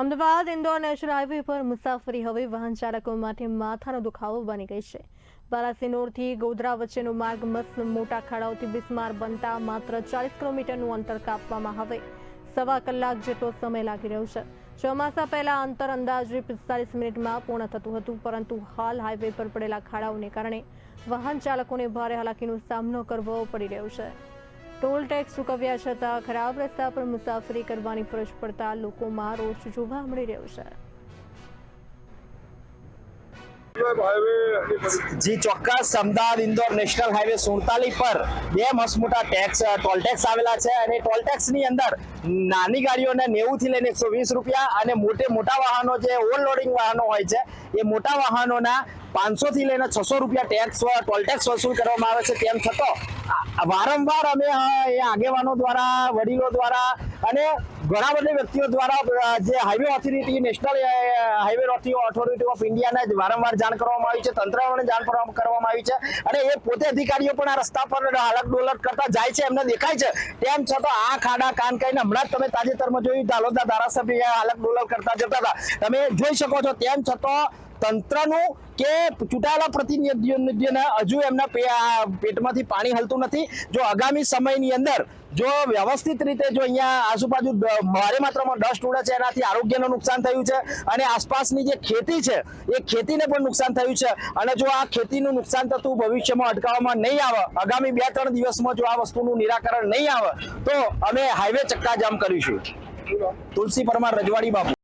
Ahmedabad Indore national highway પર મુસાફરી હવે વાહન ચાલકો માટે માથાનો દુખાવો બની ગઈ છે। બાલાસિનોરથી ગોધરા વચ્ચેનો માર્ગ મસ્ત મોટા ખાડાઓથી બિસ્માર બનતા માત્ર 40 કિલોમીટરનું અંતર કાપવામાં હવે સવા કલાક જેટલો સમય લાગી રહ્યો છે। ચોમાસા પહેલા અંતર અંદાજે 45 મિનિટમાં પૂર્ણ થતું હતું, પરંતુ હાલ હાઈવે પર પડેલા ખાડાઓને કારણે વાહન ચાલકોને ભારે હાલાકીનો સામનો કરવો પડી રહ્યો છે। ટોલ ટેક્સ ચૂકવ્યા છતાં ખરાબ રસ્તા પર મુસાફરી કરવાની ફરજ પડતા લોકોમાં રોષ જોવા મળી રહ્યો છે। जी ચોક્કસ અમદાવાદ ઇન્દોર નેશનલ હાઈવે 47 પર બે મસ્ત મોટા ટોલ ટેક્સ આવેલા છે અને ટોલ ટેક્સ ની અંદર નાની ગાડીઓને 90 થી લઈને 120 રૂપિયા અને મોટા વાહનો જે ઓવરલોડિંગ વાહનો હોય છે એ મોટા વાહનોના 500 થી લઈને 600 રૂપિયા ટોલ ટેક્સ વસૂલ કરવામાં આવે છે। તેમ છતાં વારંવાર અમે આગેવાનો દ્વારા, વડીલો દ્વારા અને ઘણા બધા વ્યક્તિઓ દ્વારા જે highway authority, national highway authority of ઇન્ડિયાને વારંવાર જાણ કરવામાં આવી છે, તંત્રને જાણ કરવામાં આવી છે અને એ પોતે અધિકારીઓ પણ આ રસ્તા પર હાલત ડોલત કરતા જાય છે, એમને દેખાય છે। તેમ છતાં આ ખાડા કાન કહીને હમણાં જ તમે તાજેતરમાં જોયું દાલોદના ધારાસભ્ય હાલત ડોલત કરતા જતા હતા, તમે જોઈ શકો છો। તેમ છતાં તંત્રનું કે ચૂંટાયેલા પ્રતિનિધિઓને હજુ એમના પેટમાંથી પાણી હલતું નથી। જો આગામી સમયની અંદર જો વ્યવસ્થિત રીતે જો અહીંયા આજુબાજુ ભારે માત્રામાં ડસ્ટ ઉડે છે, એનાથી આરોગ્યનું નુકસાન થયું છે અને આસપાસની જે ખેતી છે એ ખેતીને પણ નુકસાન થયું છે અને જો આ ખેતીનું નુકસાન થતું ભવિષ્યમાં અટકાવવામાં નહીં આવે, આગામી 2-3 દિવસમાં જો આ વસ્તુનું નિરાકરણ નહીં આવે તો અમે હાઈવે ચક્કાજામ કરીશું। તુલસી પરમાર, રજવાડી બાપુ।